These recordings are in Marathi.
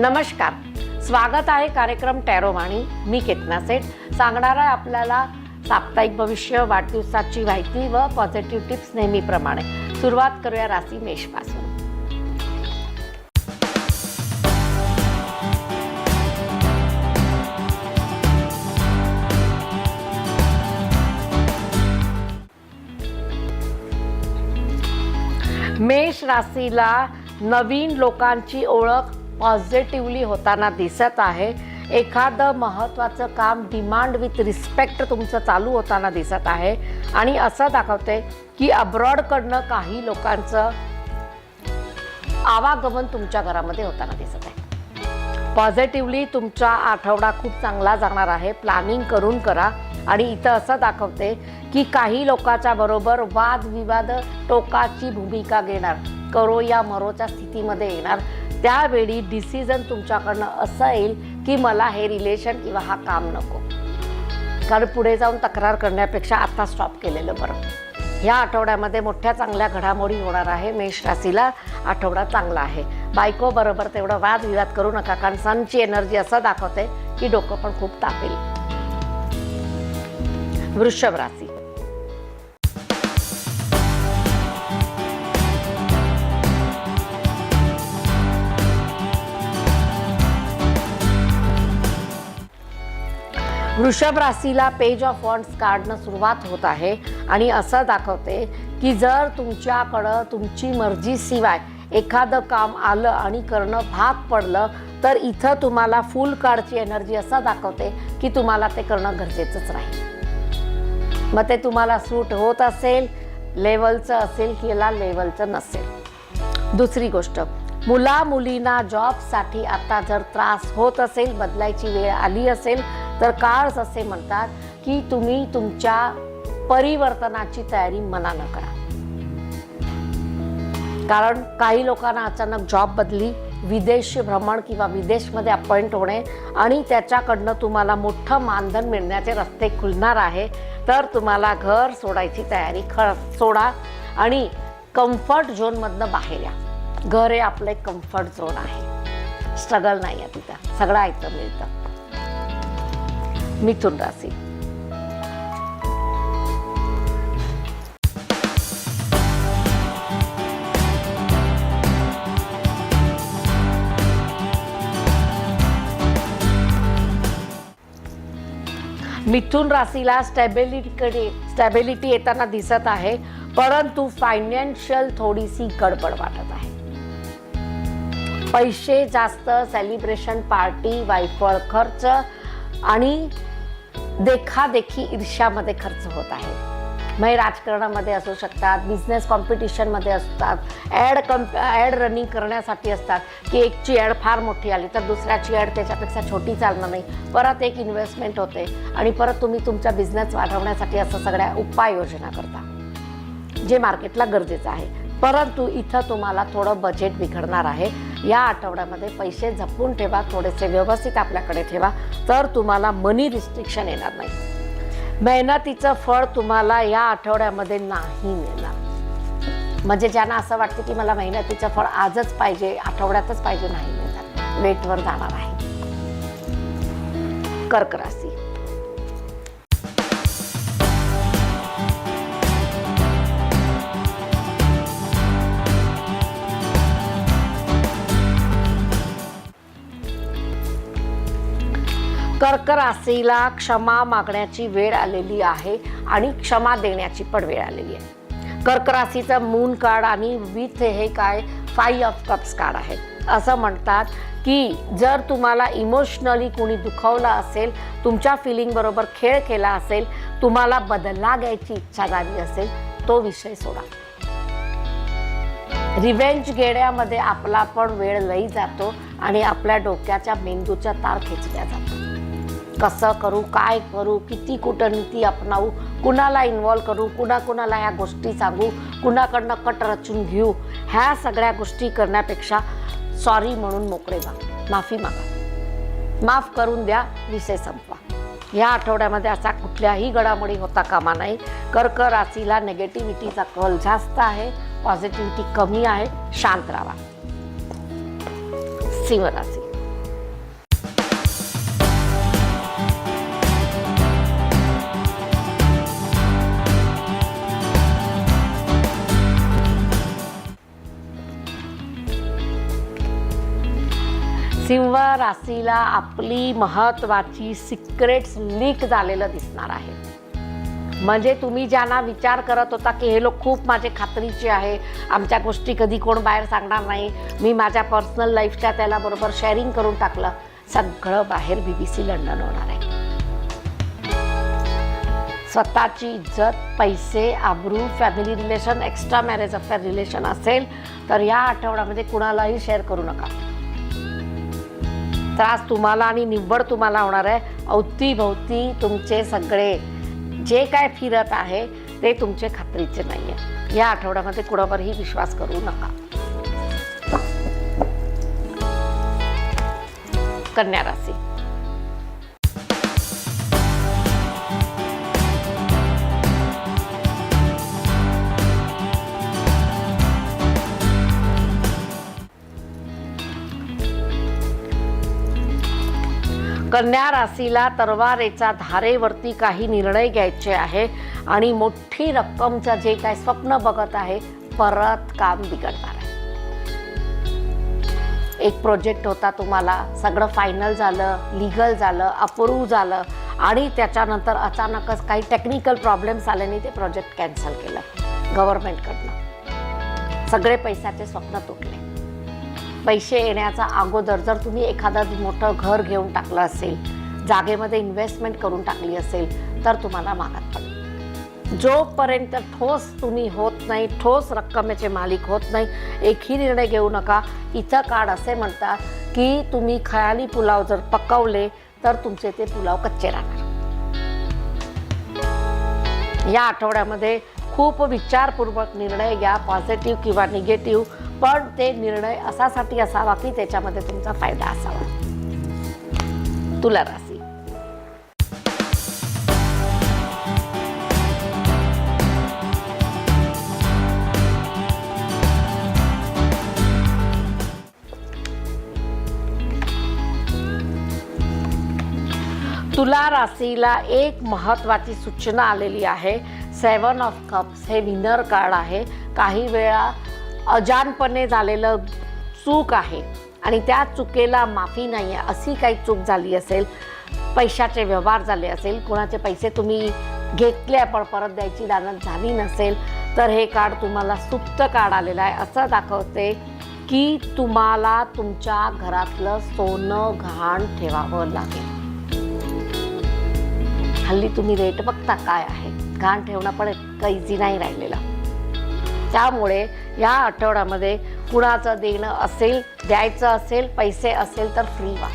नमस्कार, स्वागत आहे कार्यक्रम टॅरोवाणी. मी केतना सेठ सांगणार आहे आपल्याला साप्ताहिक भविष्य, वाढदिवसाची माहिती व पॉझिटिव्ह टिप्स. नेहमीप्रमाणे सुरुवात करूया राशी मेष पासून. मेष राशीला नवीन लोकांची ओळख पॉझिटिव्हली होताना दिसत आहे. एखादं महत्त्वाचं काम डिमांड विथ रिस्पेक्ट तुमचं चालू होताना दिसत आहे आणि असं दाखवते की अब्रॉडकडनं काही लोकांचं आवागमन तुमच्या घरामध्ये होताना दिसत आहे. पॉझिटिव्हली तुमचा आठवडा खूप चांगला जाणार आहे. प्लॅनिंग करून करा. आणि इथं असं दाखवते की काही लोकांच्या बरोबर वादविवाद टोकाची भूमिका घेणार, करो या मरोच्या स्थितीमध्ये येणार. त्यावेळी डिसिजन तुमच्याकडनं असं येईल की मला हे रिलेशन किंवा हा काम नको, कारण पुढे जाऊन तक्रार करण्यापेक्षा आता स्टॉप केलेलं बरं. ह्या आठवड्यामध्ये मोठ्या चांगल्या घडामोडी होणार आहे. मेष राशीला आठवडा चांगला आहे. बायको बरोबर तेवढं वादविवाद करू नका, कारण सनची एनर्जी असं दाखवते की डोकं पण खूप तापेल. वृषभ राशी. वृषभ राशीला पेज ऑफ वॉन्ड्स कार्डनं सुरुवात होत आहे आणि असं दाखवते की जर तुमच्याकडं तुमची मर्जीशिवाय एखादं काम आलं आणि करणं भाग पडलं तर इथं तुम्हाला फुल कार्डची एनर्जी असं दाखवते की तुम्हाला ते करणं गरजेचंच राहील. मग ते तुम्हाला सूट होत असेल, लेवलचं असेल किंवा लेवलचं नसेल. दुसरी गोष्ट, मुला मुलींना जॉबसाठी आता जर त्रास होत असेल, बदलायची वेळ आली असेल तर कार्ड्स असे म्हणतात की तुम्ही तुमच्या परिवर्तनाची तयारी मनानं करा. कारण काही लोकांना अचानक जॉब बदली, विदेश भ्रमण किंवा विदेशमध्ये अपॉइंट होणे आणि त्याच्याकडनं तुम्हाला मोठं मानधन मिळण्याचे रस्ते खुलणार आहे. तर तुम्हाला घर सोडायची तयारी सोडा आणि कम्फर्ट झोनमधनं बाहेर या. घर हे आपलं एक कम्फर्ट झोन आहे. स्ट्रगल नाही आहे तिथं, सगळं ऐकतं मिळतं. मिथुन राशी. मिथुन राशीला स्टॅबिलिटी येताना दिसत आहे, परंतु फायनान्शियल थोडीशी गडबड वाटत आहे. पैसे जास्त, सेलिब्रेशन पार्टी, वायफळ खर्च आणि देखादेखी ईर्ष्यामध्ये खर्च होत आहे. मग राजकारणामध्ये असू शकतात, बिझनेस कॉम्पिटिशनमध्ये असतात, ॲड रनिंग करण्यासाठी असतात की एकची ॲड फार मोठी आली तर दुसऱ्याची ॲड त्याच्यापेक्षा छोटी चालणार नाही, परत एक इन्व्हेस्टमेंट होते आणि परत तुम्ही तुमचा बिझनेस वाढवण्यासाठी असं सगळ्या उपाययोजना करता जे मार्केटला गरजेचं आहे. परंतु इथं तुम्हाला थोडं बजेट बिघडणार आहे. या आठवड्यामध्ये पैसे जपून ठेवा, थोडेसे व्यवस्थित आपल्याकडे ठेवा, तर तुम्हाला मनी रिस्ट्रिक्शन येणार नाही. मेहनतीचं फळ तुम्हाला या आठवड्यामध्ये नाही मिळणार. म्हणजे ज्यांना असं वाटतं की मला मेहनतीचं फळ आजच पाहिजे, आठवड्यातच पाहिजे, नाही मिळणार, वेटवर जाणार आहे. कर्क राशी. कर्क राशीला क्षमा मागण्याची वेळ आलेली आहे आणि क्षमा देण्याची पण वेळ आलेली आहे. कर्क राशीचं मून कार्ड आणि विथ हे काय 5 ऑफ कप्स कार्ड आहे. असं म्हणतात की जर तुम्हाला इमोशनली कोणी दुखावलं असेल, तुमच्या फिलिंग बरोबर खेळ केला असेल, तुम्हाला बदला घ्यायची इच्छा झाली असेल, तो विषय सोडा. रिव्हेंज घेण्यामध्ये आपला पण वेळ लई जातो आणि आपल्या डोक्याच्या मेंदूच्या तार खेचल्या जातात. कसं करू, काय करू, किती कूटनीती अपनावू, कुणाला इन्व्हॉल्व करू, कुणाला ह्या गोष्टी सांगू, कुणाकडनं कट रचून घेऊ, ह्या सगळ्या गोष्टी करण्यापेक्षा सॉरी म्हणून मोकळे व्हा, माफी मागा, माफ करून द्या, विषय संपवा. या आठवड्यामध्ये असा कुठल्याही घडामोडी होता कामा नाही. कर्क राशीला नेगेटिव्हिटीचा कल जास्त आहे, पॉझिटिव्हिटी कमी आहे. शांत राहा. सिंह राशी. सिंह राशीला आपली महत्त्वाची सिक्रेट्स लीक झालेलं दिसणार आहे. म्हणजे तुम्ही ज्यांना विचार करत होता की हे लोक खूप माझे खात्रीचे आहे, आमच्या गोष्टी कधी कोण बाहेर सांगणार नाही, मी माझ्या पर्सनल लाईफच्या त्याला बरोबर शेअरिंग करून टाकलं, सगळं बाहेर BBC लंडन होणार आहे. स्वतःची इज्जत, पैसे, आबरू, family relation, extra marriage affair relation असेल तर या आठवड्यामध्ये कुणालाही शेअर करू नका. त्रास तुम्हाला आणि निव्वळ तुम्हाला होणार आहे. अवतीभोवती तुमचे सगळे जे काय फिरत आहे ते तुमचे खात्रीचे नाही आहे. या आठवड्यामध्ये कुणावरही विश्वास करू नका. कन्या राशी. कन्या राशीला तरवारेचा धारेवरती काही निर्णय घ्यायचे आहे आणि मोठी रक्कमचं जे काय स्वप्न बघत आहे परत काम बिघडणार आहे. एक प्रोजेक्ट होता, तुम्हाला सगळं फायनल झालं, लीगल झालं, अप्रूव्ह झालं आणि त्याच्यानंतर अचानकच काही टेक्निकल प्रॉब्लेम्स आल्याने ते प्रोजेक्ट कॅन्सल केलं गव्हर्नमेंटकडनं. सगळे पैशाचे स्वप्न तुटले. पैसे येण्याचा अगोदर जर तुम्ही एखादं मोठं घर घेऊन टाकलं असेल, जागेमध्ये इन्व्हेस्टमेंट करून टाकली असेल तर तुम्हाला मागात पडेल. जोपर्यंत ठोस तुम्ही होत नाही, ठोस रक्कमेचे मालिक होत नाही, एकही निर्णय घेऊ नका. इथं कार्ड असे म्हणतात की तुम्ही खयाली पुलाव जर पकवले तर तुमचे ते पुलाव कच्चे राहणार. या आठवड्यामध्ये खूप विचारपूर्वक निर्णय घ्या, पॉझिटिव्ह किंवा निगेटिव्ह, पण ते निर्णय असासाठी असावा की त्याच्यामध्ये तुमचा फायदा असावा. तुला राशी. तुला राशीला एक महत्त्वाची सूचना आलेली आहे. 7 ऑफ कप्स हे विनर कार्ड आहे. काही वेळा अजाणपणे झालेलं चूक आहे आणि त्या चुकीला माफी नाही आहे. अशी काही चूक झाली असेल, पैशाचे व्यवहार झाले असेल, कोणाचे पैसे तुम्ही घेतले पण परत द्यायची दानत झाली नसेल तर हे कार्ड तुम्हाला सुप्त कार्ड आलेलं आहे. असं दाखवते की तुम्हाला तुमच्या घरातलं सोनं गहाण ठेवावं लागेल. हल्ली तुम्ही रेट बघता काय आहे, गहाण ठेवणं पण इतकं इझी नाही राहिलेलं. त्यामुळे या आठवड्यामध्ये कुणाचं देणं असेल, द्यायचं असेल, पैसे असेल तर फ्री व्हा.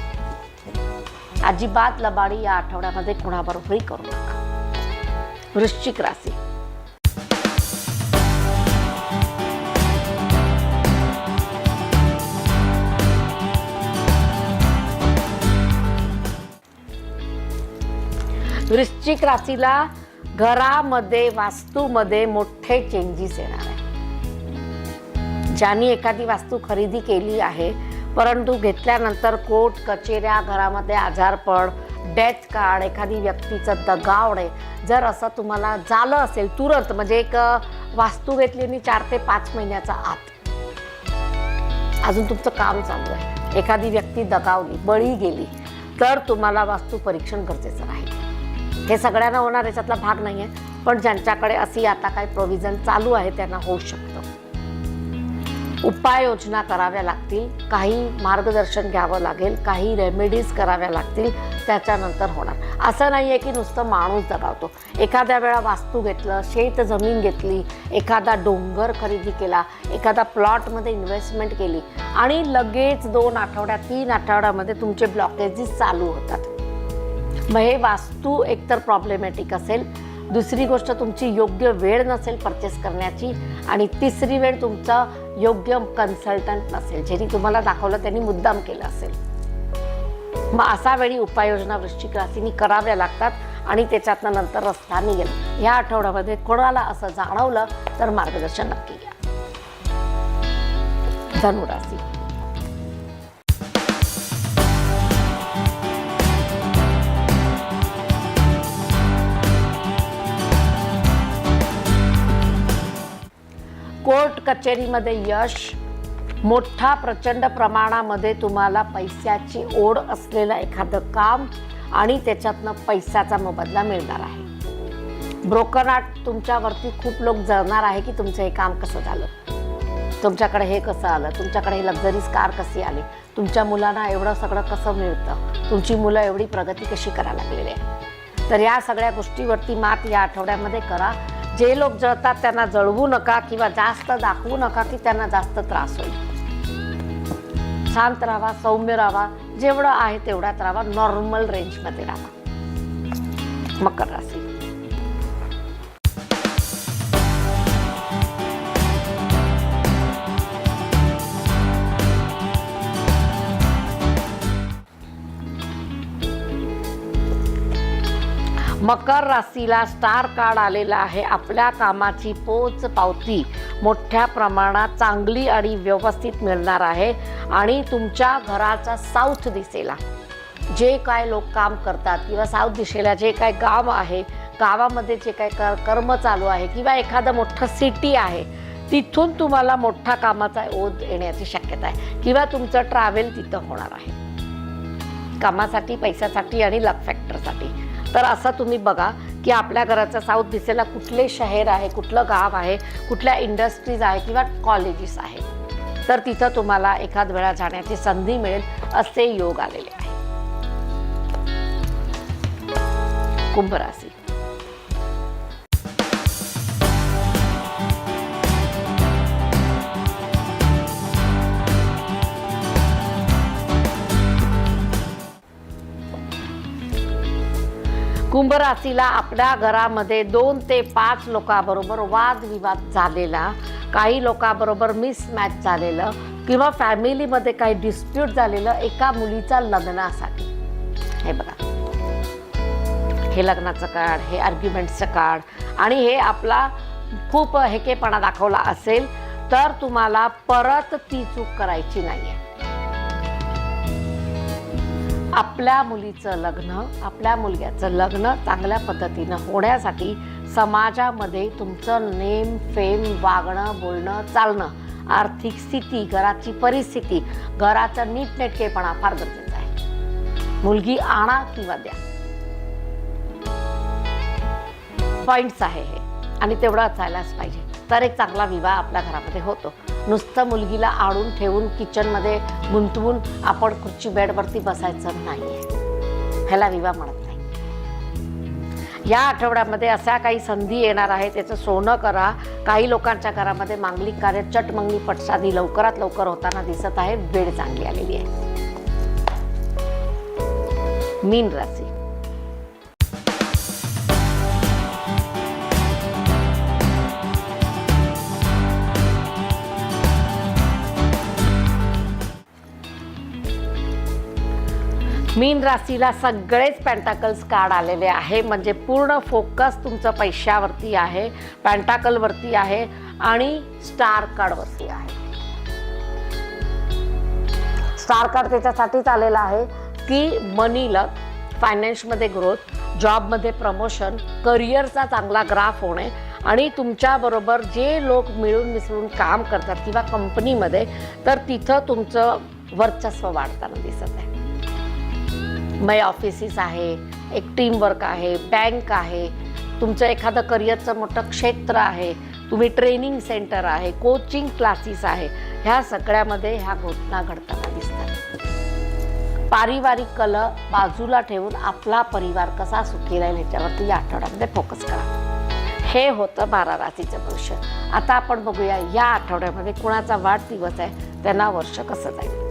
अजिबात लबाडी या आठवड्यामध्ये कुणाबरोबरही करू नका. वृश्चिक राशी. वृश्चिक राशीला घरामध्ये, वास्तूमध्ये मोठे चेंजेस येणार आहे. ज्यांनी एखादी वास्तू खरेदी केली आहे परंतु घेतल्यानंतर कोर्ट कचेऱ्या, घरामध्ये आजारपण, डेथ कार्ड, एखादी व्यक्तीचं दगावणे, जर असं तुम्हाला झालं असेल तुरंत, म्हणजे एक वास्तू घेतली आणि 4 ते 5 महिन्याचा आत अजून तुमचं काम चालू आहे, एखादी व्यक्ती दगावली, बळी गेली तर तुम्हाला वास्तू परीक्षण गरजेचं राहील. हे सगळ्यांना होणार याच्यातला भाग नाही आहे, पण ज्यांच्याकडे अशी आता काही प्रोव्हिजन चालू आहे त्यांना होऊ शकतं. उपाययोजना कराव्या लागतील, काही मार्गदर्शन घ्यावं लागेल, काही रेमेडीज कराव्या लागतील, त्याच्यानंतर होणार. असं नाही आहे की नुसतं माणूस दगावतो. एखाद्या वेळा वास्तू घेतलं, शेत जमीन घेतली, एखादा डोंगर खरेदी केला, एखादा प्लॉटमध्ये इन्व्हेस्टमेंट केली आणि लगेच 2 आठवड्यात 3 आठवड्यामध्ये तुमचे ब्लॉकेजेस चालू होतात. मग हे वास्तू एकतर प्रॉब्लेमॅटिक असेल, दुसरी गोष्ट तुमची योग्य वेळ नसेल परचेस करण्याची, आणि तिसरी वेळ तुमचा योग्य कन्सल्टंट नसेल, ज्यांनी तुम्हाला दाखवलं त्यांनी मुद्दाम केलं असेल. मग असा वेळी उपाययोजना वृश्चिक राशीनी कराव्या लागतात आणि त्याच्यातनं नंतर रस्ता निघेल. ह्या आठवड्यामध्ये कोणाला असं जाणवलं तर मार्गदर्शन नक्की घ्या. धनुराशी. कोर्ट कचेरीमध्ये यश, मोठा प्रचंड प्रमाणामध्ये तुम्हाला पैशाची ओढ असलेलं एखादं काम आणि त्याच्यातनं पैशाचा मोबदला मिळणार आहे. ब्रोकन हार्ट तुमच्यावरती खूप लोक जळणार आहे की तुमचं हे काम कसं झालं, तुमच्याकडे हे कसं आलं, तुमच्याकडे हे लक्झरीज कार कशी आली, तुमच्या मुलांना एवढं सगळं कसं मिळतं, तुमची मुलं एवढी प्रगती कशी करायला लागलेली आहे. तर या सगळ्या गोष्टीवरती मात या आठवड्यामध्ये करा. जे लोक जळतात त्यांना जळवू नका किंवा जास्त दाखवू नका की त्यांना जास्त त्रास होईल. शांत राहा, सौम्य राहा, जेवढं आहे तेवढ्यात राहा, नॉर्मल रेंजमध्ये राहा. मकर राशी. मकर राशीला स्टार कार्ड आलेला आहे. आपल्या कामाची पोच पावती मोठ्या प्रमाणात चांगली आणि व्यवस्थित मिळणार आहे आणि तुमच्या घराचा साऊथ दिशेला जे काय लोक काम करतात किंवा साऊथ दिशेला जे काय गाव आहे, गावामध्ये जे काय कर्म चालू आहे किंवा एखादं मोठं सिटी आहे, तिथून तुम्हाला मोठा कामाचा ओघ येण्याची शक्यता आहे किंवा तुमचं ट्रॅव्हल तिथं होणार आहे कामासाठी, पैशासाठी आणि लक फॅक्टरसाठी. तर असं तुम्ही बघा की आपल्या घराच्या साऊथ दिशेला कुठले शहर आहे, कुठलं गाव आहे, कुठल्या इंडस्ट्रीज आहे किंवा कॉलेजेस आहे, तर तिथं तुम्हाला एखाद वेळा जाण्याची संधी मिळेल असे योग आलेले आहे. कुंभ राशी. कुंभ राशीला आपल्या घरामध्ये 2 ते 5 लोकांबरोबर वादविवाद झालेला, काही लोकांबरोबर मिसमॅच झालेलं किंवा फॅमिलीमध्ये काही डिस्प्यूट झालेलं एका मुलीच्या लग्नासाठी. हे बघा, हे लग्नाचं कार्ड, हे आर्ग्युमेंटचं कार्ड आणि हे आपला खूप हेकेपणा दाखवला असेल तर तुम्हाला परत ती चूक करायची नाही आहे. आपल्या मुलीचं लग्न, आपल्या मुलग्याचं लग्न चांगल्या पद्धतीनं होण्यासाठी समाजामध्ये तुमचं नेम, फेम, वागणं, बोलणं, चालणं, आर्थिक स्थिती, घराची परिस्थिती, घराचा नीटनेटकेपणा फार गरजेचा आहे. मुलगी आणा किंवा द्या, पॉइंट्स आहे हे आणि तेवढं असायलाच पाहिजे तर एक चांगला विवाह आपल्या घरामध्ये होतो. नुसतं मुलगीला आणून ठेवून किचनमध्ये गुंतवून आपण खुर्ची बेडवरती बसायचं नाही आहे, ह्याला विवाह म्हणत नाही. या आठवड्यामध्ये अशा काही संधी येणार आहे, त्याचं सोनं करा. काही लोकांच्या घरामध्ये मांगलिक कार्य, चटमंगली पटशादी लवकरात लवकर होताना दिसत आहे. वेळ चांगली आलेली आहे. मीन राशी. मीन राशीला सगळेच पेंटाकल्स कार्ड आलेले आहे, म्हणजे पूर्ण फोकस तुमचं पैशावरती आहे, पेंटाकलवरती आहे आणि स्टार कार्डवरती आहे. स्टार कार्ड त्याच्यासाठीच आलेला आहे की मनी लक, फायनान्समध्ये ग्रोथ, जॉबमध्ये प्रमोशन, करिअरचा चांगला ग्राफ होणे आणि तुमच्याबरोबर जे लोक मिळून मिसळून काम करतात किंवा कंपनीमध्ये, तर तिथं तुमचं वर्चस्व वाढताना दिसत आहे. मग ऑफिसेस आहे, एक टीमवर्क आहे, बँक आहे, तुमचं एखादं करिअरचं मोठं क्षेत्र आहे, तुम्ही ट्रेनिंग सेंटर आहे, कोचिंग क्लासेस आहे, ह्या सगळ्यामध्ये ह्या घटना घडताना दिसतात. पारिवारिक कलह बाजूला ठेवून आपला परिवार कसा सुखी राहील ह्याच्यावरती या आठवड्यामध्ये फोकस करा. हे होतं 12 राशीचं भविष्य. आता आपण बघूया या आठवड्यामध्ये कुणाचा वाढदिवस आहे, त्यांना वर्ष कसं जाईल.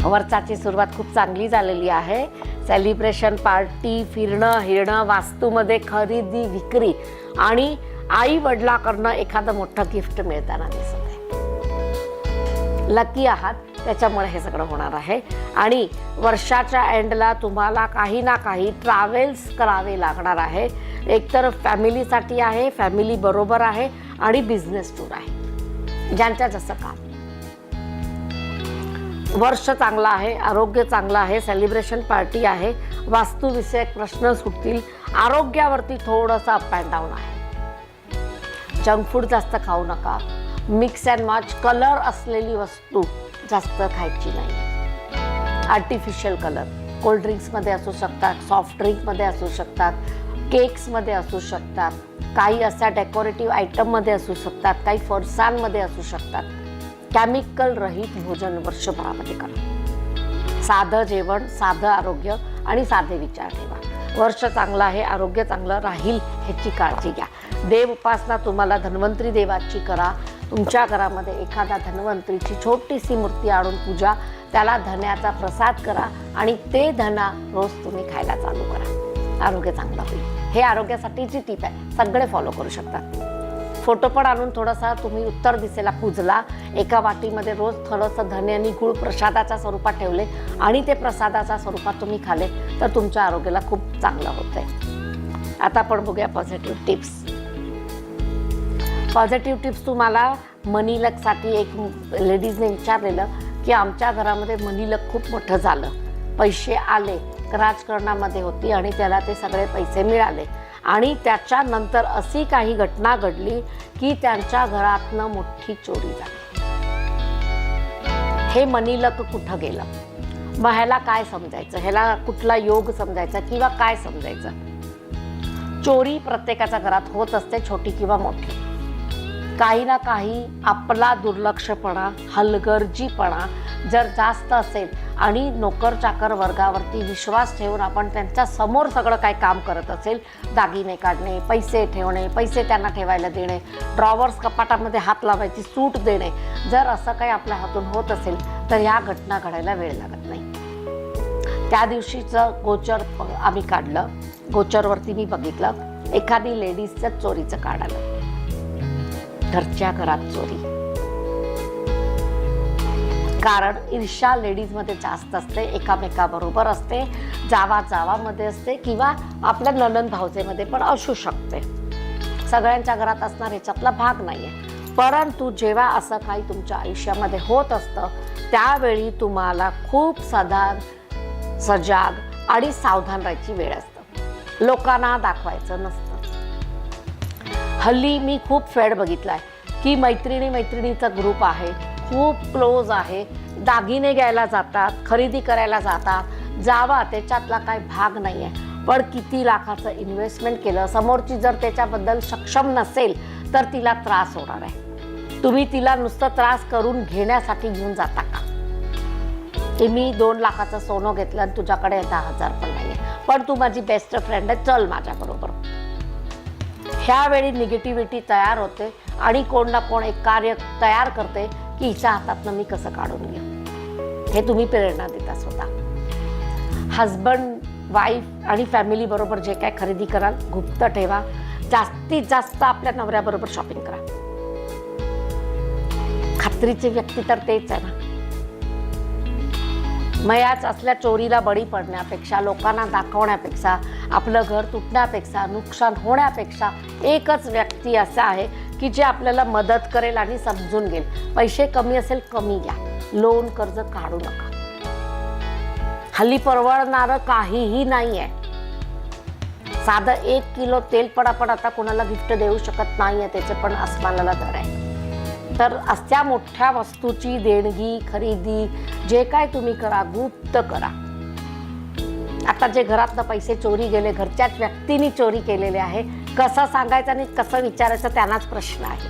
वर्षाची सुरुवात खूप चांगली झालेली आहे. सेलिब्रेशन, पार्टी, फिरणं, हिरणं, वास्तूमध्ये खरेदी, विक्री आणि आई वडिलांकडनं एखादं मोठं गिफ्ट मिळताना दिसत आहे. लकी आहात त्याच्यामुळे हे सगळं होणार आहे आणि वर्षाच्या एंडला तुम्हाला काही ना काही ट्रॅव्हल्स करावे लागणार आहे. एकतर फॅमिलीसाठी आहे, फॅमिली बरोबर आहे आणि बिझनेस टूर आहे, ज्यांच्या जसं काम. वर्ष चांगला आहे, आरोग्य चांगलं आहे, सेलिब्रेशन पार्टी आहे, वास्तुविषयक प्रश्न सुटतील, आरोग्यावरती थोडंसं अप अँड डाऊन आहे. जंक फूड जास्त खाऊ नका, मिक्स अँड मॅच कलर असलेली वस्तू जास्त खायची नाही. आर्टिफिशियल कलर कोल्ड्रिंक्समध्ये असू शकतात, सॉफ्ट ड्रिंकमध्ये असू शकतात, केक्समध्ये असू शकतात, काही अशा डेकोरेटिव्ह आयटममध्ये असू शकतात, काही फरसाणमध्ये असू शकतात. केमिकल रहित भोजन वर्षभरामध्ये करा. साधं जेवण, साधं आरोग्य आणि साधे विचार ठेवा. वर्ष चांगलं आहे, आरोग्य चांगलं राहील ह्याची काळजी घ्या. देव उपासना तुम्हाला धन्वंतरी देवाची करा. तुमच्या घरामध्ये एखादा धन्वंतरीची छोटीशी मूर्ती आणून पूजा, त्याला धन्याचा प्रसाद करा आणि ते धना रोज तुम्ही खायला चालू करा. आरोग्य चांगलं होईल. हे आरोग्यासाठीची टीप आहे, सगळे फॉलो करू शकतात. फोटो पण आणून थोडासा तुम्ही उत्तर दिसेला पूजला, एका वाटीमध्ये रोज थोडंसं धने आणि गूळ प्रसादाच्या स्वरूपात ठेवले आणि ते प्रसादाच्या स्वरूपात तुम्ही खाले तर तुमच्या आरोग्याला खूप चांगलं होतंय. आता आपण बघूया पॉझिटिव्ह टिप्स. पॉझिटिव्ह टिप्स तुम्हाला मनी लकसाठी एक लेडीजने विचारलेलं की आमच्या घरामध्ये मनी लक खूप मोठं झालं, पैसे आले, राजकारणामध्ये होती आणि त्याला ते सगळे पैसे मिळाले आणि त्याच्यानंतर अशी काही घटना घडली की त्यांच्या घरातनं मोठी चोरी झाली. हे मनी लक कुठं गेलं? मग ह्याला काय समजायचं? ह्याला कुठला योग समजायचा किंवा काय समजायचं? चोरी प्रत्येकाच्या घरात होत असते, छोटी किंवा मोठी. काही ना काही आपला दुर्लक्षपणा, हलगर्जीपणा जर जास्त असेल आणि नोकर चाकर वर्गावरती विश्वास ठेवून आपण त्यांच्या समोर सगळं काय काम करत असेल, दागिने काढणे, पैसे ठेवणे, पैसे त्यांना ठेवायला देणे, ड्रॉवर्स कपाटामध्ये हात लावायची सूट देणे, जर असं काही आपल्या हातून होत असेल तर ह्या घटना घडायला वेळ लागत नाही. त्या दिवशीचं गोचर आम्ही काढलं. गोचरवरती मी बघितलं एखादी लेडीजचं चोरीचं कार्ड आलं. घरच्या घरात चोरी. कारण ईर्ष्या लेडीजमध्ये जास्त असते, एकामेकाबरोबर असते, जावामध्ये असते किंवा आपल्या नणंद भावजेमध्ये पण असू शकते. सगळ्यांच्या घरात असणार ह्याच्यातला भाग नाही आहे. परंतु जेव्हा असं काही तुमच्या आयुष्यामध्ये होत असतं त्यावेळी तुम्हाला खूप सजाग आणि सावधान राहायची वेळ असतं. लोकांना दाखवायचं नसतं. हल्ली मी खूप फेड बघितलाय की मैत्रिणीचा ग्रुप आहे, खूप क्लोज आहे, दागिने घ्यायला जातात, खरेदी करायला जातात, जावा त्याच्यातला काही भाग नाही आहे. पण किती लाखाचं इन्व्हेस्टमेंट केलं, समोरची जर त्याच्याबद्दल सक्षम नसेल तर तिला त्रास होणार आहे. तुम्ही तिला नुसतं त्रास करून घेण्यासाठी घेऊन जाता का? की मी 2 लाखाचं सोनं घेतलं आणि तुझ्याकडे 10,000 पण नाही आहे, पण तू माझी बेस्ट फ्रेंड आहे, चल माझ्याबरोबर. ह्यावेळी निगेटिव्हिटी तयार होते आणि कोण ना कोण एक कार्य तयार करते की हिच्या हातातनं मी कसं काढून घेऊ. हे तुम्ही प्रेरणा देता स्वतः. हजबंड, वाईफ आणि फॅमिली बरोबर जे काय खरेदी कराल गुप्त ठेवा. जास्तीत जास्त आपल्या नवऱ्याबरोबर शॉपिंग करा. खात्रीची व्यक्ती तर तेच आहे ना. मयाच असल्या चोरीला बळी पडण्यापेक्षा, लोकांना दाखवण्यापेक्षा, आपलं घर तुटण्यापेक्षा, नुकसान होण्यापेक्षा एकच व्यक्ती असा आहे की जे आपल्याला मदत करेल आणि समजून घेईल. पैसे कमी असेल कमी घ्या, लोन कर्ज काढू नका. हल्ली परवडणारं काहीही नाही आहे. साधं 1 किलो तेल पण आपण आता कोणाला गिफ्ट देऊ शकत नाही आहे, त्याचे पण आसमानाला दर आहे. तर अशा मोठ्या वस्तूची देणगी, खरेदी जे काय तुम्ही करा गुप्त करा. आता जे घरातनं पैसे चोरी गेले, घरच्याच व्यक्तींनी चोरी केलेले आहे, कसं सांगायचं आणि कसं विचारायचं त्यांनाच प्रश्न आहे.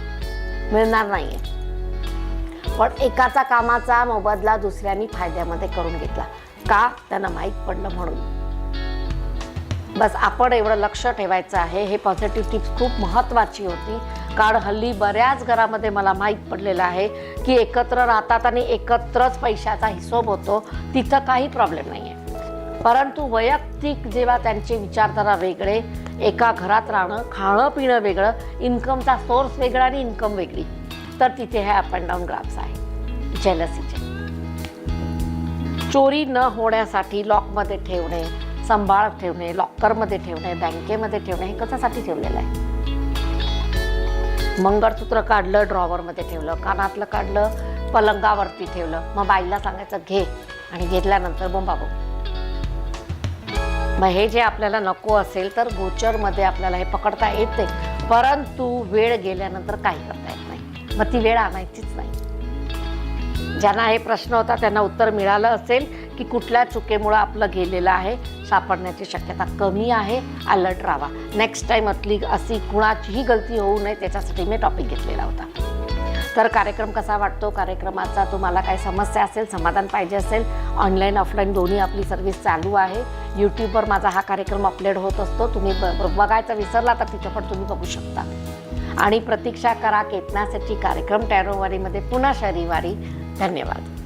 मिळणार नाही आहे. पण एकाचा कामाचा मोबदला दुसऱ्यांनी फायद्यामध्ये करून घेतला का? त्यांना माहीत पडलं म्हणून. बस आपण एवढं लक्ष ठेवायचं आहे. हे पॉझिटिव्ह टिप्स खूप महत्त्वाची होती. कारण हल्ली बऱ्याच घरामध्ये मला माहीत पडलेलं आहे की एकत्र राहतात आणि एकत्रच पैशाचा हिशोब होतो, तिथं काही प्रॉब्लेम नाही आहे. परंतु वैयक्तिक जेव्हा त्यांचे विचारधारा वेगळे, एका घरात राहणं, खाणं पिणं वेगळं, इन्कमचा सोर्स वेगळा आणि इन्कम वेगळी, तर तिथे हे अप अँड डाऊन ग्राफ्स आहे जेलसीचे. चोरी न होण्यासाठी लॉकमध्ये ठेवणे, सांभाळ ठेवणे, लॉकरमध्ये ठेवणे, बँकेमध्ये ठेवणे, हे कशासाठी ठेवलेलं आहे? मंगळसूत्र काढलं ड्रॉवरमध्ये ठेवलं, कानातलं काढलं पलंगावरती ठेवलं, मग बाईला सांगायचं घे आणि घेतल्यानंतर बोंबाबोंब. मग हे जे आपल्याला नको असेल तर गोचरमध्ये आपल्याला हे पकडता येते, परंतु वेळ गेल्यानंतर काही करता येत नाही. मग ती वेळ आणायचीच नाही. ज्यांना हे प्रश्न होता त्यांना उत्तर मिळालं असेल की कुठल्या चुकीमुळं आपलं गेलेलं आहे, सापडण्याची शक्यता कमी आहे. अलर्ट राहा. नेक्स्ट टाईम अशी कुणाचीही गलती होऊ नये त्याच्यासाठी मी टॉपिक घेतलेला होता. तर कार्यक्रम कसा वाटतो, कार्यक्रमाचा तुम्हाला काही समस्या असेल, समाधान पाहिजे असेल, ऑनलाईन ऑफलाईन दोन्ही आपली सर्व्हिस चालू आहे. यूट्यूबवर माझा हा कार्यक्रम अपलोड होत असतो. तुम्ही बघायचं विसरला तर तिथं पण तुम्ही बघू शकता. आणि प्रतीक्षा करा केतनासाठी कार्यक्रम टॅरोवारीमध्ये पुन्हा शनिवारी. धन्यवाद.